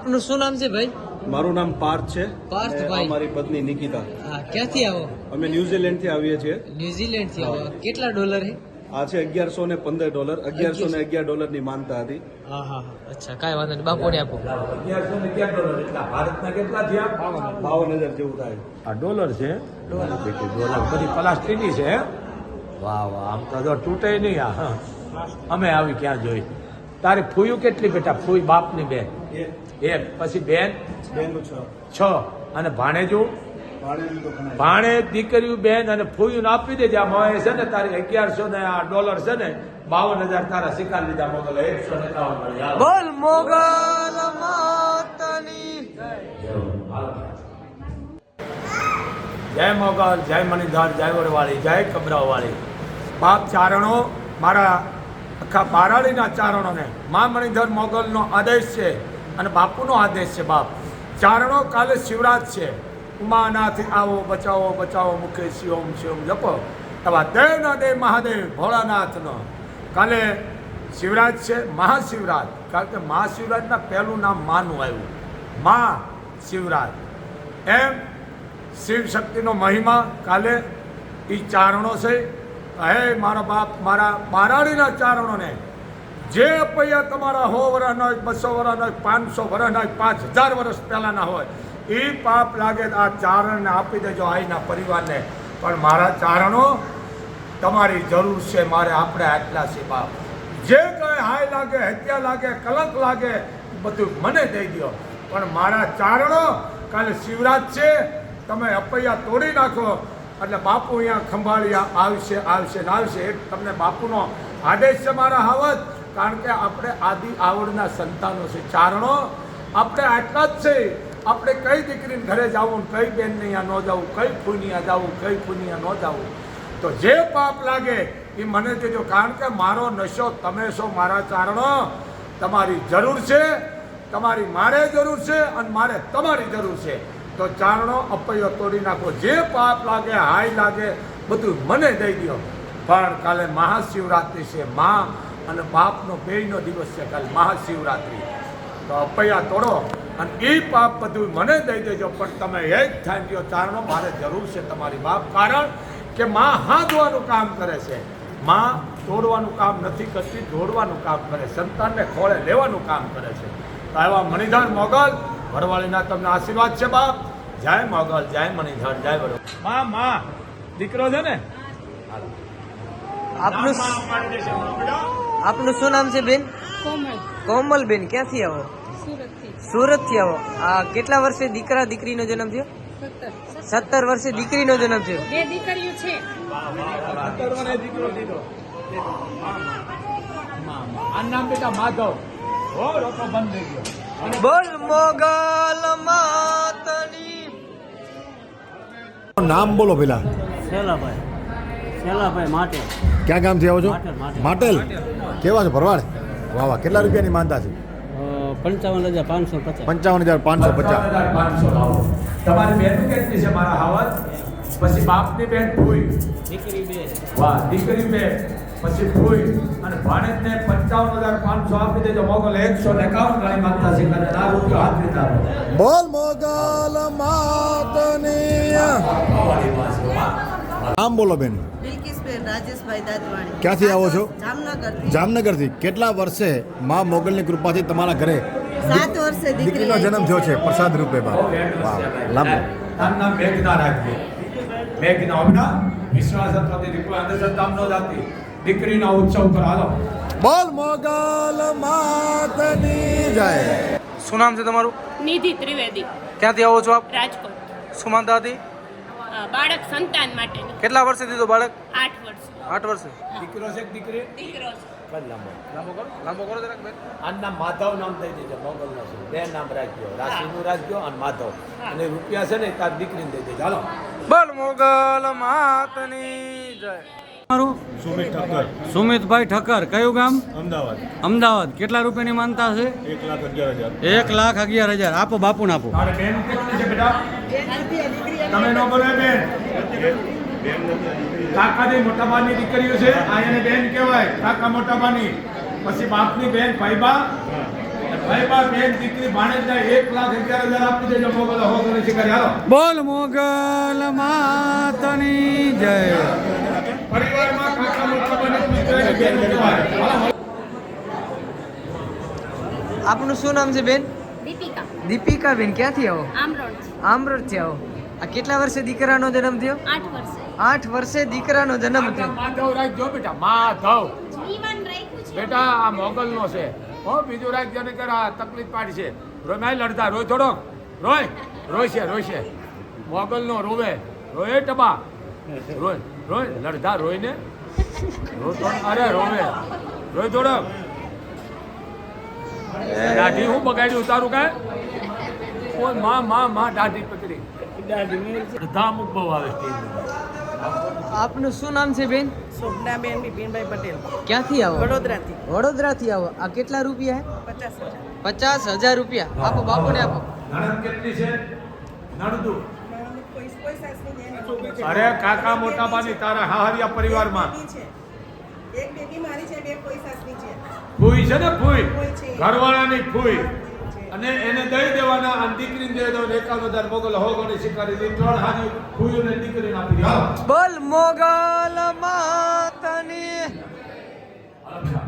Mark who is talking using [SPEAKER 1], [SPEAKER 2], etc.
[SPEAKER 1] આપનું શું નામ છે ભાઈ?
[SPEAKER 2] મારું નામ પાર્થ છે.
[SPEAKER 1] પાર્થભાઈ.
[SPEAKER 2] મારી પત્ની નિકિતા.
[SPEAKER 1] હા, ક્યાંથી આવો?
[SPEAKER 2] અમે ન્યુઝીલેન્ડ થી આવીએ છીએ.
[SPEAKER 1] ન્યુઝીલેન્ડ થી આવો. કેટલા ડોલર હે?
[SPEAKER 2] આ છે $1115. $1111 ની માનતા હતી.
[SPEAKER 1] હા હા હા, અચ્છા, કાંઈ વાંધો નહીં, બાપુને આપો.
[SPEAKER 3] $1111 એટલા ભારતના કેટલા થયા?
[SPEAKER 2] 52,000 જેવું થાય.
[SPEAKER 3] આ ડોલર છે. ડોલર બધી પ્લાસ્ટિકની છે. વાહ વાહ, આમ તો જો તૂટે નહીં આ. હા. અમે આવી ક્યાં જોઈ. તારી ફૂયું કેટલી બેટા? ફૂઈ બાપની બેન એક, પછી બેન
[SPEAKER 2] બેનનું
[SPEAKER 3] 6 અને ભાણેજું
[SPEAKER 2] ભાડેનું તો ઘણા.
[SPEAKER 3] ભાણે દીકરીઓ બેન અને ફૂયું આપી દેજે. આ મોએ છે ને તારી 1100 ને આ ડોલર છે ને 52,000 તારા શિકાર લીધા મોકલ 159.
[SPEAKER 1] બોલ મોગલ માતાની.
[SPEAKER 3] જય મોગલ, જય મણિધર, જય વડવાળી, જય કબરાવાળી. બાપ ચારણો, મારા આખા બારાડીના ચારણોને મા મણિધર મોગલનો આદેશ છે અને બાપુનો આદેશ છે. બાપ ચારણો, કાલે શિવરાત છે. ઉમાનાથ આવો બચાવો બચાવો મુખે શિવમ શિવમ જપો. એવા દેવના દેવ મહાદેવ ભોળાનાથનો કાલે શિવરાત છે, મહાશિવરાત. કારણ કે મહાશિવરાતના પહેલું નામ માનું આવ્યું, મહાશિવરાત. એમ શિવ શક્તિનો મહિમા કાલે એ ચારણો છે. હે મારા બાપ, મારા બારાડીના ચારણોને જે પૈયા તમારા 100 વર્ષના હોય, 200 વર્ષના હોય, 500 વર્ષના હોય, 5000 વર્ષ પહેલાના હોય, એ પાપ લાગે આ ચારણને આપી દેજો, આઈના પરિવારને. પણ મારા ચારણો, તમારી જરૂર છે મારે. આપણે આટલા છે બાપ. જે કંઈ હાય લાગે, હત્યા લાગે, કલંક લાગે, બધું મને દઈ દો. પણ મારા ચારણો, કાલે શિવરાત છે, તમે અપૈયા તોડી નાખો એટલે બાપુ અહીંયા ખંભાળિયા આવશે આવશે ને આવશે. એક તમને બાપુનો આદેશ છે મારા હાવત. કારણ કે આપણે આદિ આવડના સંતાનો છે ચારણો. આપણે આટલા જ છે. આપણે કઈ દીકરીને ઘરે જવું, કઈ બેનને અહીંયા ન જવું, કઈ ફૂનિયા જવું, કઈ ફૂનિયા ન જવું. તો જે પાપ લાગે એ મને દેજો. કારણ કે મારો નશો તમે છો મારા ચારણો. તમારી જરૂર છે, તમારી મારે જરૂર છે અને મારે તમારી જરૂર છે. તો ચારણો, અપૈયો તોડી નાખો. જે પાપ લાગે, હાય લાગે, બધું મને દઈ દો. પણ કાલે મહાશિવરાત્રિ છે. મા અને બાપનો બેયનો દિવસ છે કાલે મહાશિવરાત્રિ. તો અપૈયા તોડો અને એ પાપ બધું મને દઈ દેજો. પણ તમે એ જ ધ્યાન દો ચારણો, મારે જરૂર છે તમારી બાપ. કારણ કે માં હાંધવાનું કામ કરે છે. માં તોડવાનું કામ નથી કરતી, દોડવાનું કામ કરે. સંતાનને ખોળે લેવાનું કામ કરે છે. તો એવા મણિધર મોગલ વડવાળીના તમને આશીર્વાદ છે બાપ. જય મોગલ, જય મણિધર, જય વડવાળી. માં દીકરો છે ને?
[SPEAKER 1] આપનું આપનું શું નામ છે બેન?
[SPEAKER 4] કોમલ.
[SPEAKER 1] કોમલ બેન, ક્યાંથી આવો?
[SPEAKER 4] સુરતથી.
[SPEAKER 1] સુરત થી આવો. આ કેટલા વર્ષે દીકરા દીકરીનો જન્મ થયો? 17 વર્ષે દીકરીનો જન્મ થયો.
[SPEAKER 4] 2 દીકરીઓ છે.
[SPEAKER 3] દીકરો દીધો. આ નામ બેટા માધવ. હો, રોકો બંધ થઈ ગયો.
[SPEAKER 1] બોલ મોગલ માતની.
[SPEAKER 5] નામ બોલો પેલા.
[SPEAKER 6] શેલાભાઈ માટે.
[SPEAKER 5] ક્યાં ગામથી આવો છો?
[SPEAKER 6] માટેલ.
[SPEAKER 5] કેવા છો? ભરવાડ. વાહ વાહ. કેટલા રૂપિયાની માનતા છે?
[SPEAKER 6] 55,550.
[SPEAKER 5] 55,550.
[SPEAKER 3] તમારી બેન કેટલી છે મારા હાવત? પછી બાપની બેન ફૂઈ,
[SPEAKER 6] દીકરી 2.
[SPEAKER 3] વાહ, દીકરી બે, પછી ફૂઈ અને ભાણેજને 55,500 આપી દેજો. મોગલ 151 ગણી માનતા છે. અને આ રૂપિયો હાથ લીધા.
[SPEAKER 5] બોલ મોગલ માતની. નામ બોલો બેન.
[SPEAKER 7] બિલકિસબેન રાજેશભાઈ દાદવાણી.
[SPEAKER 5] ક્યાંથી આવો છો?
[SPEAKER 7] જામનગરથી.
[SPEAKER 5] જામનગરથી. કેટલા વર્ષે મા મોગલની કૃપાથી તમારા ઘરે
[SPEAKER 7] 7 વર્ષે
[SPEAKER 5] દીકરીનો જન્મ થયો છે પ્રસાદ રૂપે? વાહ, લાંબો.
[SPEAKER 3] તારું નામ મેઘના રાખજે. મેઘના હોના વિશ્વાસ હતો તે દીકરો અંધશ્રદ્ધા ન જાતી. દીકરીના ઉત્સવ પર હાલો.
[SPEAKER 5] બોલ મોગલ માતની જય.
[SPEAKER 1] શું નામ છે તમારું?
[SPEAKER 4] નિધિ ત્રિવેદી.
[SPEAKER 1] ક્યાંથી આવો છો આપ?
[SPEAKER 4] રાજકોટ.
[SPEAKER 1] શું માનતા હતી?
[SPEAKER 4] બાળક સંતાન માટેની.
[SPEAKER 1] કેટલા વર્ષે દીધો બાળક?
[SPEAKER 4] 8 વર્ષ.
[SPEAKER 1] 8 વર્ષે.
[SPEAKER 3] દીકરો છે કે દીકરી?
[SPEAKER 4] દીકરો છે.
[SPEAKER 3] કર લાંબો.
[SPEAKER 1] લાંબો કરો જરાક બેન.
[SPEAKER 3] આના માધવ નામ દઈ દેજો. મોગલના છે. બે નામ રાખજો. રાશિનું રાખજો અને માધવ. અને રૂપિયા છે ને તાર દીકરીને દઈ દેજો. હાલો.
[SPEAKER 1] બોલ મોગલ માતની જય.
[SPEAKER 6] તમારું?
[SPEAKER 2] સુમિત ઠક્કર,
[SPEAKER 6] સુમિતભાઈ ઠક્કર. કયું ગામ?
[SPEAKER 2] અમદાવાદ.
[SPEAKER 6] અમદાવાદ. કેટલા રૂપિયાની માનતા છે?
[SPEAKER 2] 1,11,000.
[SPEAKER 6] 1,11,000. આપો, બાપુને આપો.
[SPEAKER 3] તારે બેન કેટલી છે બેટા? તમે ન બોલો બેન. કાકાની મોટાબાની દીકરીઓ છે. આ એને બેન કહેવાય. કાકા મોટાબાની. પછી બાપની બેન ભાઈબા. ભાઈ બા બેન દીકરી ભાણેજને 1,11,000 આપી દેજો મોગલ હો ગણી શિકારી હાલો
[SPEAKER 6] બોલ મોગલ માતની જય.
[SPEAKER 3] પરિવારમાં કાકા મોટા બને મિત્રને બેન કહેવાય હાલો
[SPEAKER 1] આપનું શું નામ છે બેન?
[SPEAKER 4] દીપિકા
[SPEAKER 1] દીપિકા બેન, ક્યાંથી આવો?
[SPEAKER 4] આમરોડ
[SPEAKER 1] આમરોડ થી આવો. આ કેટલા વર્ષે દીકરાનો જન્મ થયો?
[SPEAKER 4] 8 વર્ષે
[SPEAKER 1] 8 વર્ષે દીકરાનો જન્મ થયો.
[SPEAKER 3] માધવ રાખજો બેટા માધવ
[SPEAKER 4] જીવન રાખ્યું છે
[SPEAKER 3] બેટા આ મોગલનો છે હો બીજું રાખજો ને આ તકલીફ પાડી છે રોય લડતા રોય થોડો રોય છે મોગલનો રોવે રોય ટબા રોય લડતા રોય ને અરે રોવે રોય થોડો દાઢી હું બગાડી ઉતારું કાય કોઈ માં દાઢી પકડી ધામ બહુ આવે સ્ટેજ
[SPEAKER 1] આપનું શું નામ છે બેન?
[SPEAKER 7] શોભનાબેન બિપિનભાઈ પટેલ
[SPEAKER 1] ક્યાંથી આવો?
[SPEAKER 7] વડોદરાથી
[SPEAKER 1] વડોદરાથી આવો. આ કેટલા રૂપિયા હે?
[SPEAKER 7] 50,000
[SPEAKER 1] 50,000 રૂપિયા. આપો બાપુને આપો.
[SPEAKER 3] નણંદ કેટલી છે નણંદુ
[SPEAKER 7] કોઈ સાસની
[SPEAKER 3] અરે કાકા મોટા બાની તારા હાહરિયા પરિવારમાં
[SPEAKER 7] છે એક બેબી મારી છે બે કોઈ સાસની છે
[SPEAKER 3] ફૂઈ છે ને ફૂઈ
[SPEAKER 7] ફૂઈ છે.
[SPEAKER 3] ઘરવાળાની ફૂઈ અને એને દઈ દેવાના અને દીકરીને દઈ દેવાના 51,000 મોગલ હો ગણી શિકારી દી 3 હાની ફૂઈઓને દીકરીને આપી દો
[SPEAKER 1] બોલ મોગલ માતની.
[SPEAKER 3] હાલો